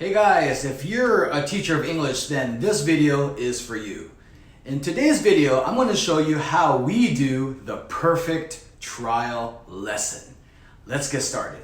Hey guys, if you're a teacher of English, then this video is for you. In today's video, I'm going to show you how we do the perfect trial lesson. Let's get started.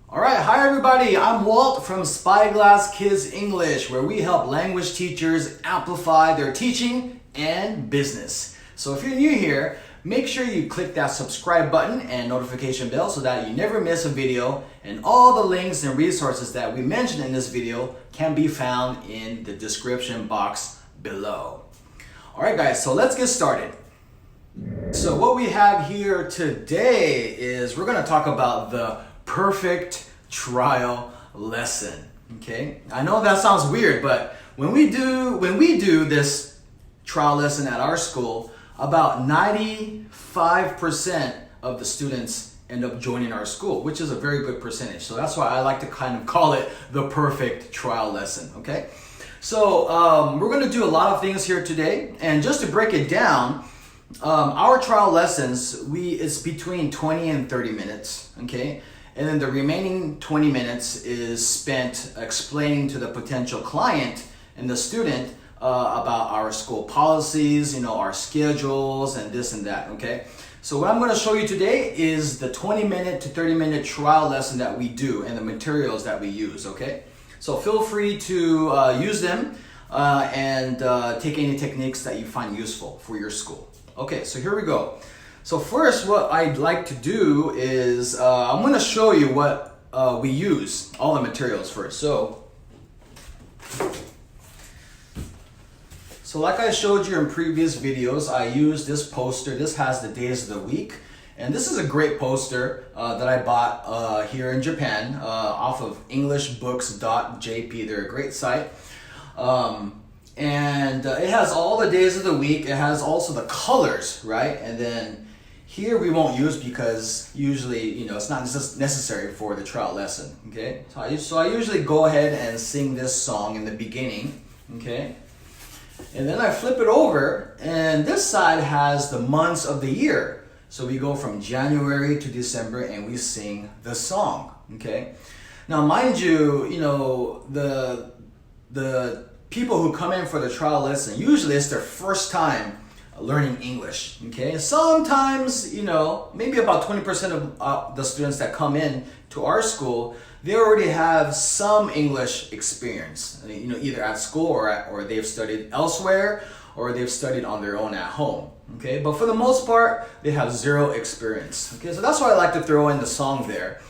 Alright, hi everybody, I'm Walt from Spyglass Kids English, where we help language teachers amplify their teaching and business. So if you're new here, make sure you click that subscribe button and notification bell so that you never miss a video, and all the links and resources that we mentioned in this video can be found in the description box below. Alright guys, so let's get started. So what we have here today is we're going to talk about the perfect trial lesson. Okay, I know that sounds weird, but when we do this trial lesson at our school, about 95% of the students end up joining our school, which is a very good percentage. So that's why I like to kind of call it the perfect trial lesson. Okay, so we're going to do a lot of things here today, and just to break it down, our trial lessons, it's between 20 and 30 minutes. Okay. And then the remaining 20 minutes is spent explaining to the potential client and the student about our school policies, our schedules and this and that, okay? So what I'm going to show you today is the 20-minute to 30-minute trial lesson that we do and the materials that we use, okay? So feel free to use them and take any techniques that you find useful for your school. Okay, so here we go. So first, what I'd like to do is I'm going to show you what we use, all the materials first. So like I showed you in previous videos, I use this poster. This has the days of the week. And this is a great poster that I bought here in Japan off of englishbooks.jp. They're a great site. And it has all the days of the week. It has also the colors, right? And then here we won't use because usually, it's not necessary for the trial lesson, okay? So I usually go ahead and sing this song in the beginning, okay? And then I flip it over, and this side has the months of the year. So we go from January to December, and we sing the song, okay? Now, mind you, the people who come in for the trial lesson, usually it's their first time learning English, okay? Sometimes, maybe about 20% of the students that come in to our school, they already have some English experience, either at school or they've studied elsewhere or they've studied on their own at home, okay? But for the most part, they have zero experience, okay? So that's why I like to throw in the song there.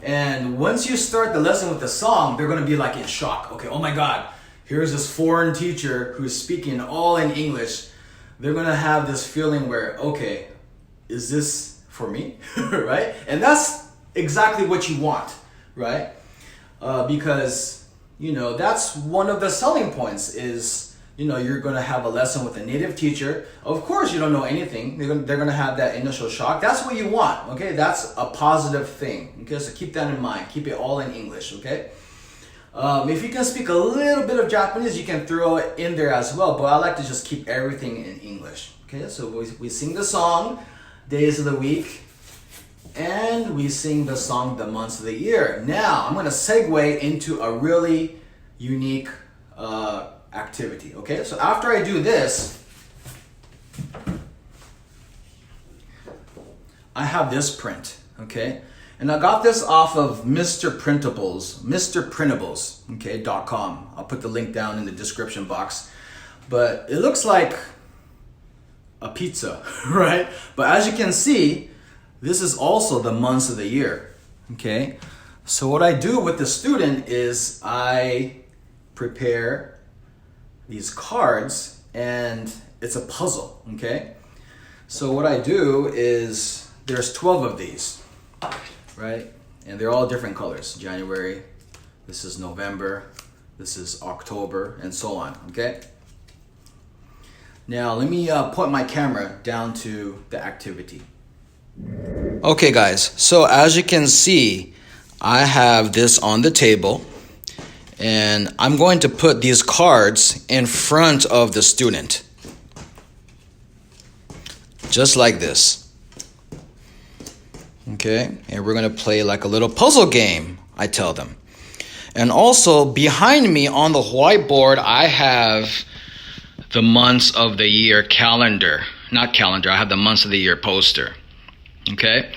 And once you start the lesson with the song, they're gonna be like in shock. Okay, oh my God, here's this foreign teacher who's speaking all in English. They're going to have this feeling where, okay, is this for me, right? And that's exactly what you want, right? Because, that's one of the selling points is, you're going to have a lesson with a native teacher. Of course, you don't know anything. They're going to have that initial shock. That's what you want, okay? That's a positive thing, okay? So keep that in mind. Keep it all in English, okay? If you can speak a little bit of Japanese, you can throw it in there as well, but I like to just keep everything in English. Okay, so we sing the song, days of the week, and we sing the song, the months of the year. Now, I'm going to segue into a really unique activity. Okay, so after I do this, I have this print, okay? And I got this off of MrPrintables, okay, .com. I'll put the link down in the description box. But it looks like a pizza, right? But as you can see, this is also the months of the year, okay? So what I do with the student is I prepare these cards, and it's a puzzle, okay? So what I do is there's 12 of these, right? And they're all different colors. January, this is November, this is October, and so on, okay? Now, let me point my camera down to the activity. Okay, guys, so as you can see, I have this on the table, and I'm going to put these cards in front of the student, just like this. Okay, and we're gonna play like a little puzzle game, I tell them. And also behind me on the whiteboard, I have the months of the year calendar. Not calendar, I have the months of the year poster. Okay,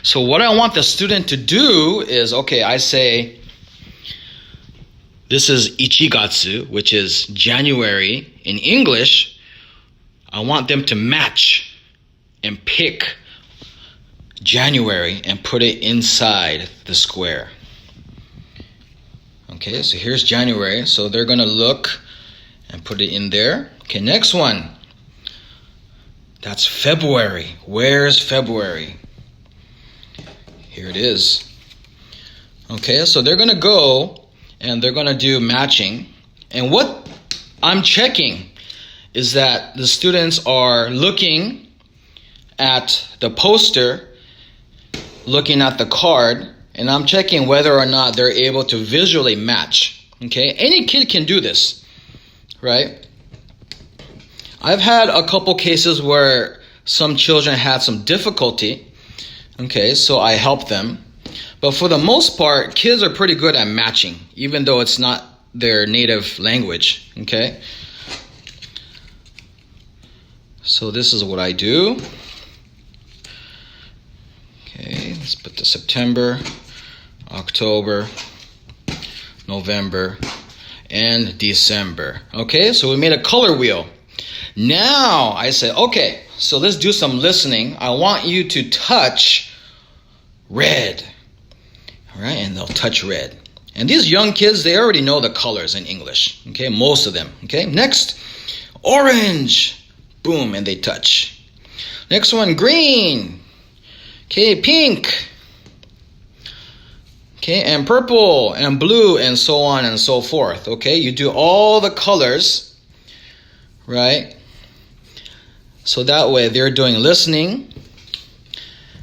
so what I want the student to do is, okay, I say, this is Ichigatsu, which is January in English. I want them to match and pick January and put it inside the square. Okay, so here's January. So they're going to look and put it in there. Okay, next one. That's February. Where's February? Here it is. Okay, so they're going to go and they're going to do matching. And what I'm checking is that the students are looking at the poster, looking at the card, and I'm checking whether or not they're able to visually match. Okay, any kid can do this, right? I've had a couple cases where some children had some difficulty. Okay, so I helped them. But for the most part, kids are pretty good at matching, even though it's not their native language. Okay, so this is what I do. Okay, let's put the September, October, November, and December. Okay, so we made a color wheel. Now I say, okay, so let's do some listening. I want you to touch red. All right, and they'll touch red. And these young kids, they already know the colors in English. Okay, most of them. Okay, next, orange. Boom, and they touch. Next one, green. Okay, pink. Okay, and purple and blue and so on and so forth. Okay, you do all the colors, right? So that way they're doing listening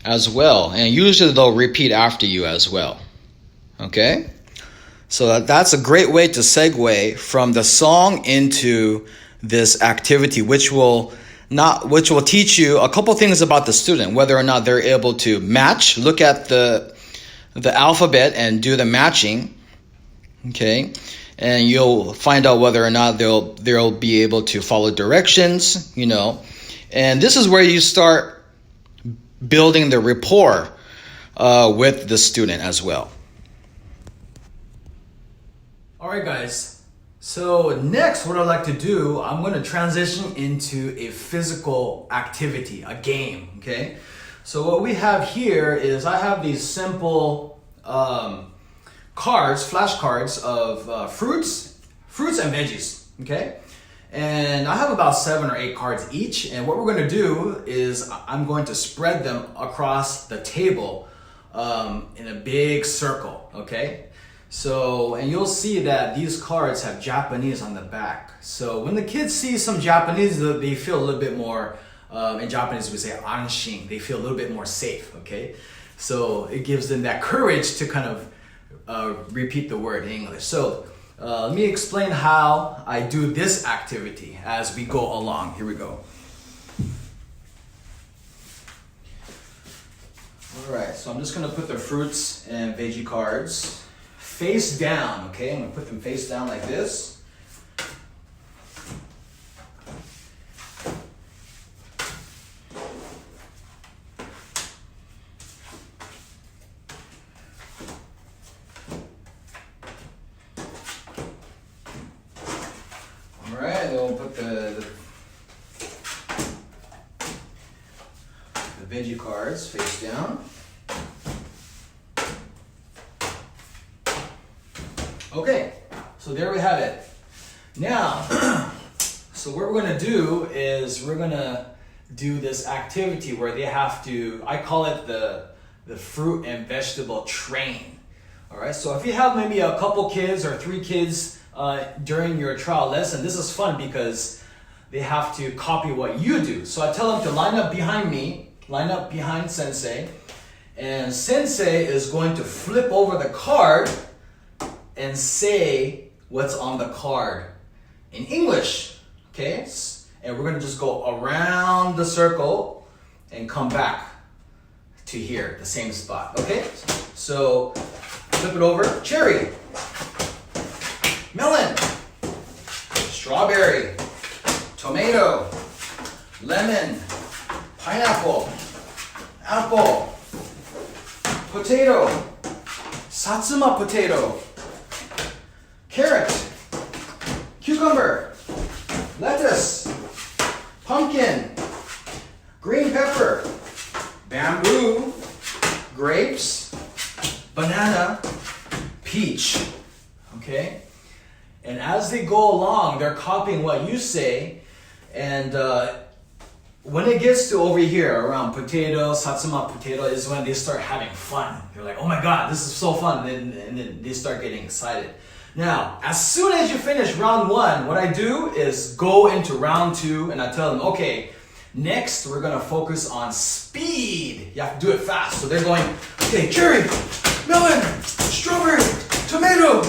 as well. And usually they'll repeat after you as well. Okay? So that's a great way to segue from the song into this activity, which will teach you a couple things about the student, whether or not they're able to match, look at the alphabet and do the matching, okay? And you'll find out whether or not they'll be able to follow directions, you know. And this is where you start building the rapport with the student as well. All right, guys. So next, what I'd like to do, I'm going to transition into a physical activity, a game, okay? So what we have here is I have these simple cards, flashcards of fruits and veggies, okay? And I have about 7 or 8 cards each, and what we're going to do is I'm going to spread them across the table in a big circle, okay? So, and you'll see that these cards have Japanese on the back. So when the kids see some Japanese, they feel a little bit more, in Japanese we say anshin, they feel a little bit more safe, okay? So it gives them that courage to kind of repeat the word in English. So let me explain how I do this activity as we go along. Here we go. All right, so I'm just gonna put the fruits and veggie cards face down, okay? I'm gonna put them face down like this. All right, then we'll put the veggie cards face down. Okay, so there we have it. Now, so what we're going to do is we're going to do this activity where they have to, I call it the fruit and vegetable train. All right, so if you have maybe a couple kids or 3 kids during your trial lesson, this is fun because they have to copy what you do. So I tell them to line up behind me, line up behind Sensei, and Sensei is going to flip over the card and say what's on the card in English, okay? And we're gonna just go around the circle and come back to here, the same spot, okay? So flip it over, cherry, melon, strawberry, tomato, lemon, pineapple, apple, potato, satsuma potato, carrot, cucumber, lettuce, pumpkin, green pepper, bamboo, grapes, banana, peach, okay? And as they go along, they're copying what you say, and when it gets to over here around potato, satsuma potato is when they start having fun. They're like, oh my God, this is so fun, and then they start getting excited. Now, as soon as you finish round one, what I do is go into round two, and I tell them, okay, next we're gonna focus on speed. You have to do it fast. So they're going, okay, cherry, melon, strawberry, tomato,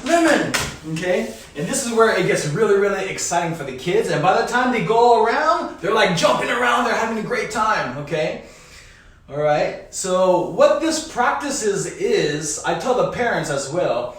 lemon, okay? And this is where it gets really, really exciting for the kids. And by the time they go around, they're like jumping around, they're having a great time, okay? All right, so what this practice is, I tell the parents as well,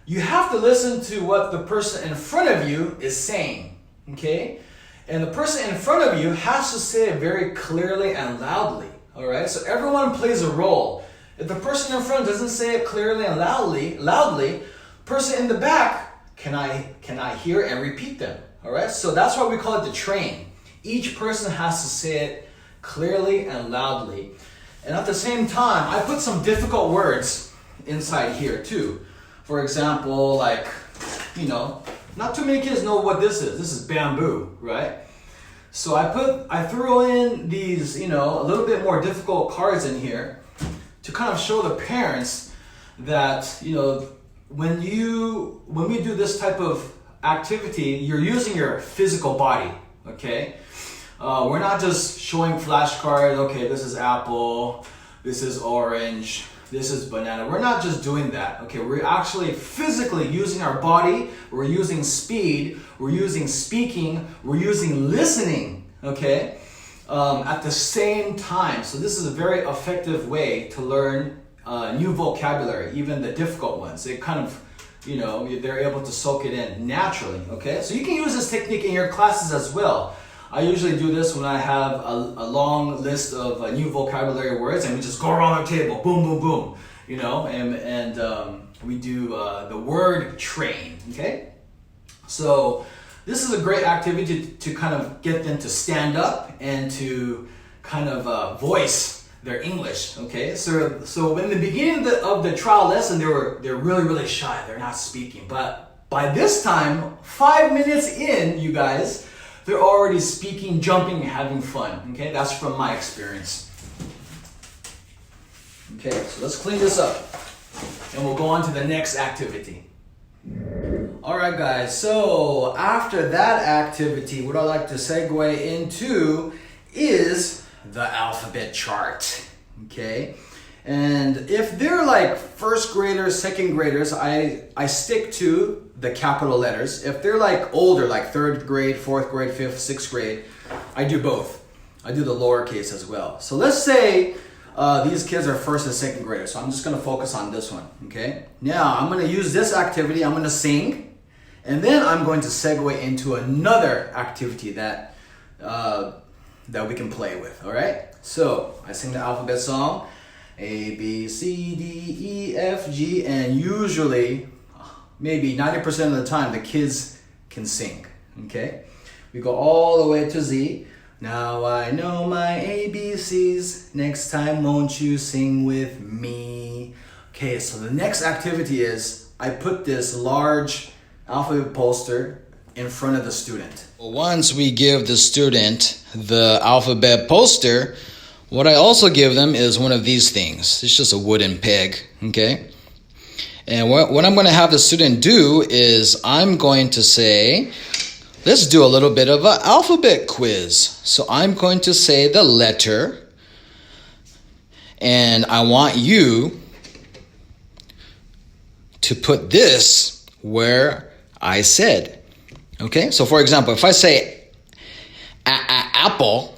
you have to listen to what the person in front of you is saying, okay? And the person in front of you has to say it very clearly and loudly, all right? So everyone plays a role. If the person in front doesn't say it clearly and loudly, person in the back, can I hear and repeat them, all right? So that's why we call it the train. Each person has to say it clearly and loudly. And at the same time, I put some difficult words inside here too. For example, like, you know, not too many kids know what this is. This is bamboo, right? So I threw in these, you know, a little bit more difficult cards in here to kind of show the parents that, you know, when we do this type of activity, you're using your physical body, okay? We're not just showing flashcards, okay, this is apple, this is orange, this is banana. We're not just doing that, okay? We're actually physically using our body, we're using speed, we're using speaking, we're using listening, okay? At the same time. So this is a very effective way to learn new vocabulary, even the difficult ones. They kind of, you know, they're able to soak it in naturally, okay? So you can use this technique in your classes as well. I usually do this when I have a long list of new vocabulary words, and we just go around the table, boom, boom, boom, you know, and we do the word train, okay? So this is a great activity to kind of get them to stand up and to kind of voice their English, okay? So in the beginning of the trial lesson, they're really, really shy. They're not speaking. But by this time, 5 minutes in, you guys, they're already speaking, jumping, and having fun, okay? That's from my experience. Okay, so let's clean this up, and we'll go on to the next activity. All right, guys, so after that activity, what I like to segue into is the alphabet chart, okay? And if they're like first graders, second graders, I stick to the capital letters. If they're like older, like third grade, fourth grade, fifth, sixth grade, I do both. I do the lowercase as well. So let's say these kids are first and second graders. So I'm just gonna focus on this one, okay? Now I'm gonna use this activity, I'm gonna sing, and then I'm going to segue into another activity that we can play with, all right? So I sing the alphabet song, A, B, C, D, E, F, G, and usually, maybe 90% of the time, the kids can sing, okay? We go all the way to Z. Now I know my ABCs, next time won't you sing with me? Okay, so the next activity is, I put this large alphabet poster in front of the student. Once we give the student the alphabet poster, what I also give them is one of these things. It's just a wooden peg, okay? And what I'm going to have the student do is I'm going to say, let's do a little bit of an alphabet quiz. So I'm going to say the letter, and I want you to put this where I said. Okay, so for example, if I say apple,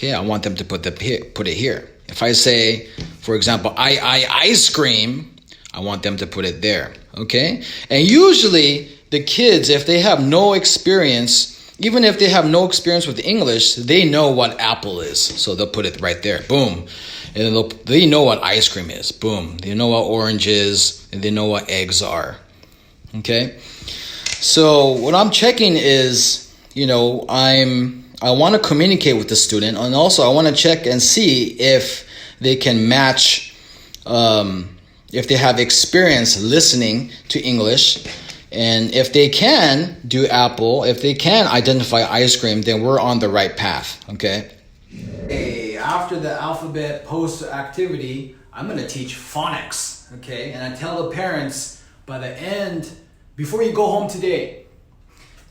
Okay, I want them to put it here. If I say, for example, ice cream, I want them to put it there. Okay, and usually the kids, if they have no experience, even if they have no experience with English, they know what apple is. So they'll put it right there. Boom. And they know what ice cream is. Boom. They know what orange is. And they know what eggs are. Okay. So what I'm checking is, I want to communicate with the student. And also I want to check and see if they can match, if they have experience listening to English. And if they can do apple, if they can identify ice cream, then we're on the right path, okay? Hey, after the alphabet post activity, I'm gonna teach phonics, okay? And I tell the parents, by the end, before you go home today,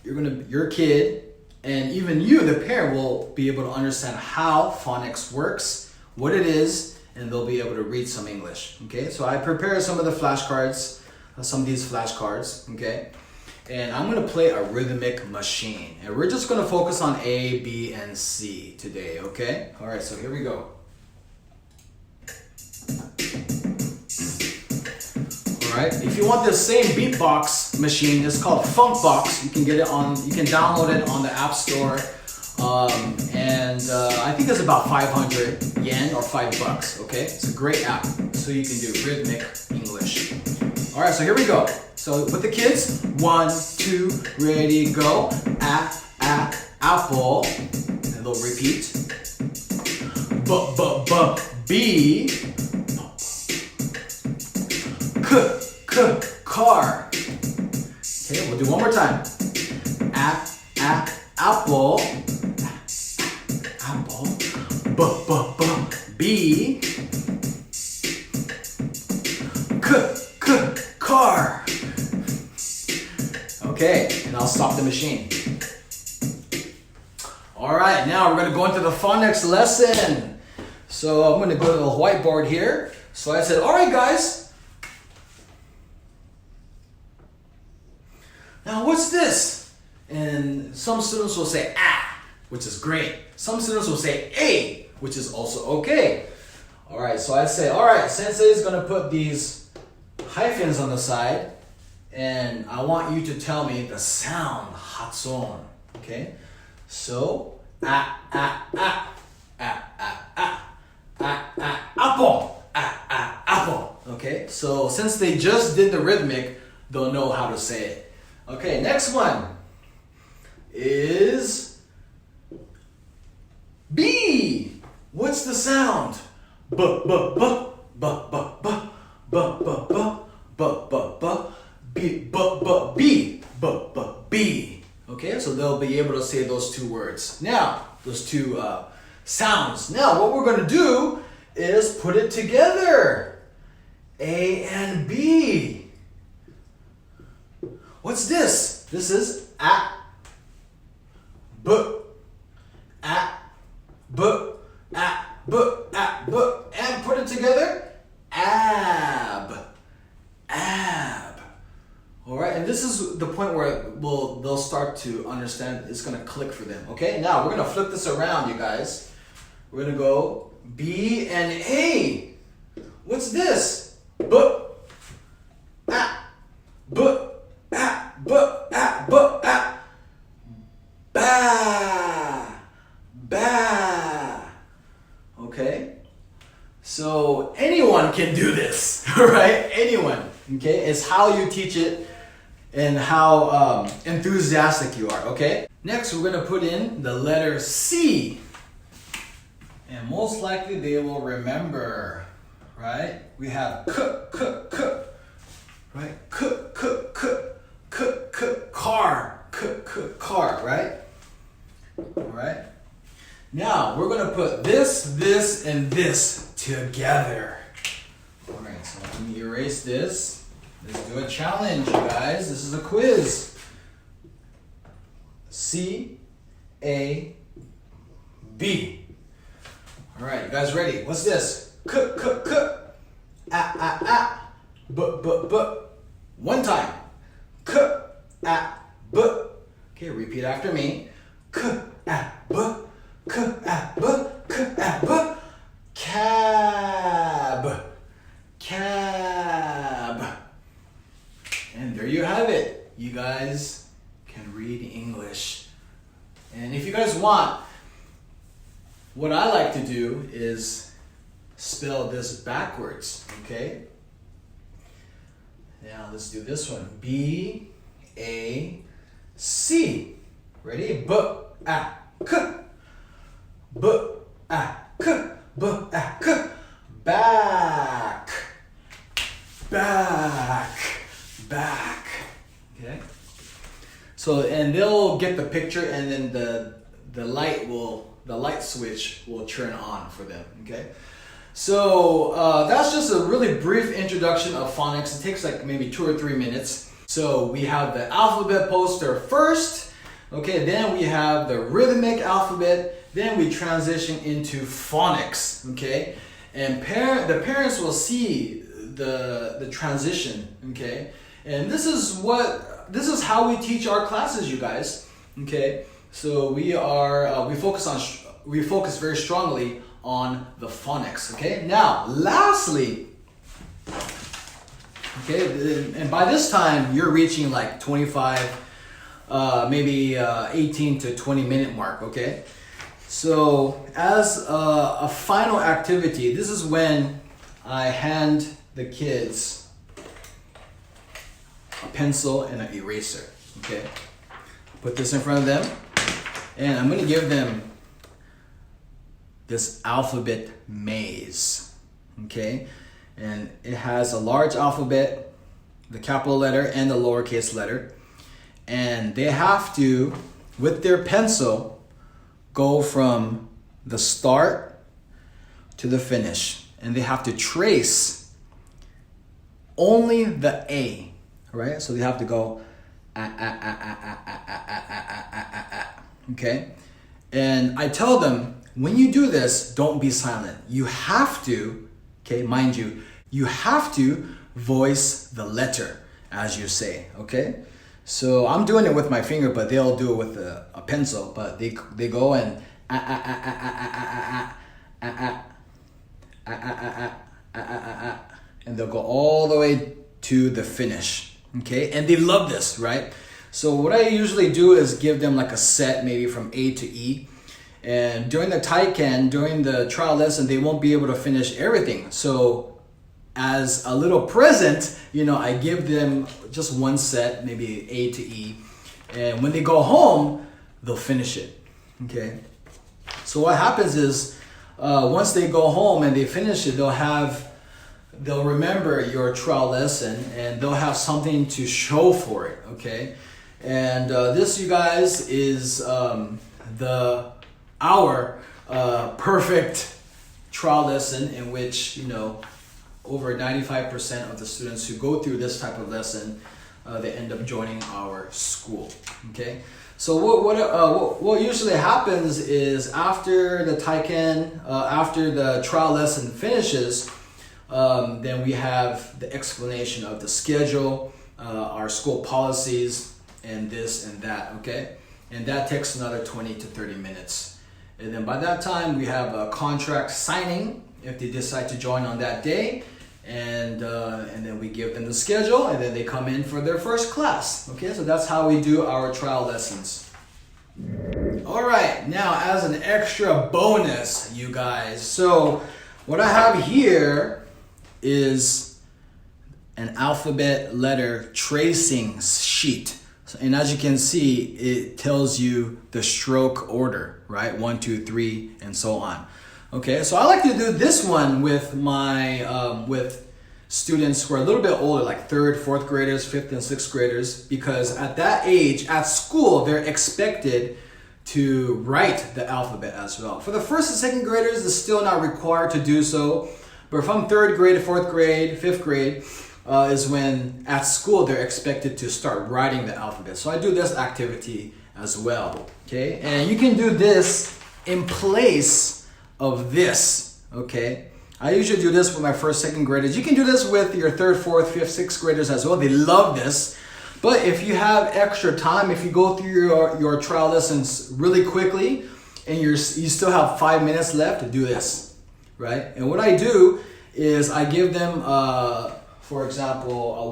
your kid, and even you, the parent, will be able to understand how phonics works, what it is, and they'll be able to read some English, okay? So I prepared some of the flashcards, some of these flashcards, okay? And I'm gonna play a rhythmic machine. And we're just gonna focus on A, B, and C today, okay? All right, so here we go. All right, if you want the same beatbox machine, it's called Funkbox. You can download it on the App Store. I think it's about 500 yen or $5, okay? It's a great app, so you can do rhythmic English. All right, so here we go. So with the kids, 1, 2, ready, go. Apple, and they'll repeat. B. Car. Okay, we'll do one more time. Apple. Apple. B. Car. Okay, and I'll stop the machine. All right, now we're gonna go into the phonics lesson. So I'm gonna go to the whiteboard here. So I said, all right, guys. Now what's this? And some students will say which is great. Some students will say A, which is also okay. All right, so I say, all right, Sensei is gonna put these hyphens on the side, and I want you to tell me the sound, hatson, okay? So, apple, apple, okay? So, since they just did the rhythmic, they'll know how to say it. Okay, next one is B. What's the sound? B. Okay, so they'll be able to say those two words. Now, those two sounds. Now, what we're going to do is put it together. A and B. What's this? This is and put it together. Ab. All right, and this is the point where they'll start to understand. It's gonna click for them. Okay, now we're gonna flip this around, you guys. We're gonna go B and A. What's this? Ba. Okay, so anyone can do this, right? Anyone. Okay, it's how you teach it and how enthusiastic you are. Okay. Next, we're gonna put in the letter C, and most likely they will remember, right? We have right? Car, right? All right. Now we're gonna put this, and this together. All right. So let me erase this. Let's do a challenge, you guys. This is a quiz. C, A, B. All right, you guys ready? What's this? One time. Okay, repeat after me. you guys want, what I like to do is spell this backwards, okay? Now let's do this one. B-A-C. Ready? B-A-K. B-A-K. B-A-K. Back. Back. Back. Okay? So, and they'll get the picture, and then the light switch will turn on for them, okay? So that's just a really brief introduction of phonics. It takes like maybe 2 or 3 minutes. So we have the alphabet poster first, okay, then we have the rhythmic alphabet, then we transition into phonics, okay? And the parents will see the transition, okay? And this is how we teach our classes, you guys, okay? So we focus very strongly on the phonics, okay? Now, lastly, okay, and by this time you're reaching like 25, maybe 18 to 20 minute mark, okay? So as a final activity, this is when I hand the kids a pencil and an eraser, okay? Put this in front of them, and I'm gonna give them this alphabet maze, okay? And it has a large alphabet, the capital letter and the lowercase letter, and they have to, with their pencil, go from the start to the finish, and they have to trace only the A, right? So they have to go okay? And I tell them, when you do this, don't be silent. You have to, okay, mind you, you have to voice the letter as you say, okay? So I'm doing it with my finger, but they'll do it with a pencil, but they go and and they'll go all the way to the finish, okay? And they love this, right? So what I usually do is give them like a set, maybe from A to E. And during the Taiken, during the trial lesson, they won't be able to finish everything. So as a little present, you know, I give them just one set, maybe A to E. And when they go home, they'll finish it, okay? So what happens is, once they go home and they finish it, they'll remember your trial lesson, and they'll have something to show for it, okay? And this, you guys, is our perfect trial lesson, in which, you know, over 95% of the students who go through this type of lesson, they end up joining our school, okay? So what usually happens is, after the Taiken, after the trial lesson finishes, then we have the explanation of the schedule, our school policies, and this and that, okay? And that takes another 20 to 30 minutes. And then by that time, we have a contract signing if they decide to join on that day. And then we give them the schedule, and then they come in for their first class. Okay, so that's how we do our trial lessons. All right, now as an extra bonus, you guys, so what I have here is an alphabet letter tracing sheet. And as you can see, it tells you the stroke order, right? 1, 2, 3, and so on. Okay, so I like to do this one with my with students who are a little bit older, like 3rd, 4th graders, 5th, and 6th graders, because at that age, at school, they're expected to write the alphabet as well. For the 1st and 2nd graders, it's still not required to do so, but from 3rd grade to 4th grade, 5th grade, is when at school they're expected to start writing the alphabet. So I do this activity as well, okay? And you can do this in place of this, okay? I usually do this with my 1st, 2nd graders. You can do this with your 3rd, 4th, 5th, 6th graders as well. They love this. But if you have extra time, if you go through your trial lessons really quickly and you still have 5 minutes left, do this, right? And what I do is I give them, for example, a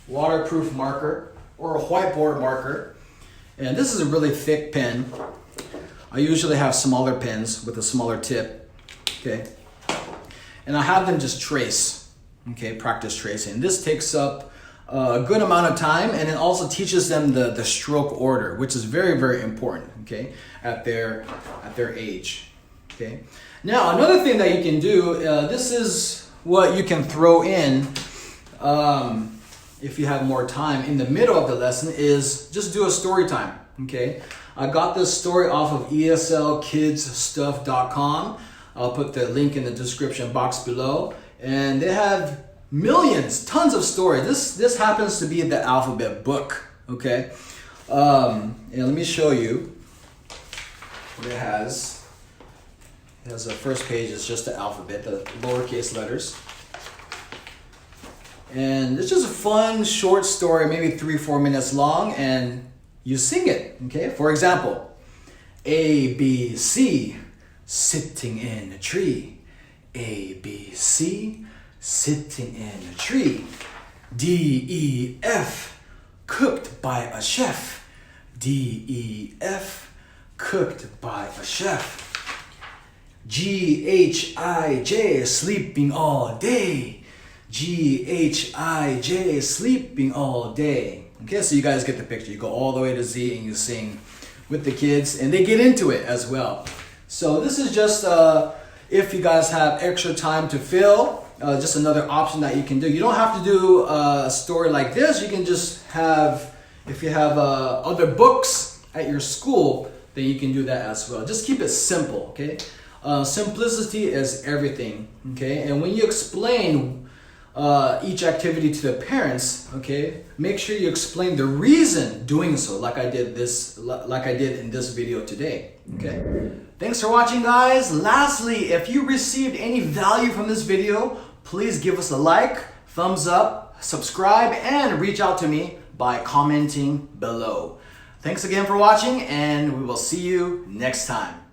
waterproof marker or a whiteboard marker. And this is a really thick pen. I usually have smaller pens with a smaller tip, okay? And I have them just trace, okay, practice tracing. This takes up a good amount of time, and it also teaches them the stroke order, which is very, very important, okay, at their age, okay? Now, another thing that you can do, this is what you can throw in if you have more time in the middle of the lesson, is just do a story time, okay? I got this story off of eslkidsstuff.com. I'll put the link in the description box below. And they have millions, tons of stories. This happens to be the alphabet book, okay? And let me show you what it has. It has the first page is just the alphabet, the lowercase letters. And it's just a fun, short story, maybe 3-4 minutes long, and you sing it, okay? For example, A, B, C, sitting in a tree. A, B, C, sitting in a tree. D, E, F, cooked by a chef. D, E, F, cooked by a chef. G, H, I, J, sleeping all day. G, H, I, J, sleeping all day. Okay, so you guys get the picture. You go all the way to Z and you sing with the kids, and they get into it as well. So this is just, if you guys have extra time to fill, just another option that you can do. You don't have to do a story like this. You can just have, if you have other books at your school, then you can do that as well. Just keep it simple, okay? Simplicity is everything, okay? And when you explain each activity to the parents, okay, make sure you explain the reason doing so, like I did in this video today, okay? Thanks for watching, guys. Lastly, if you received any value from this video, please give us a like, thumbs up, subscribe, and reach out to me by commenting below. Thanks again for watching, and we will see you next time.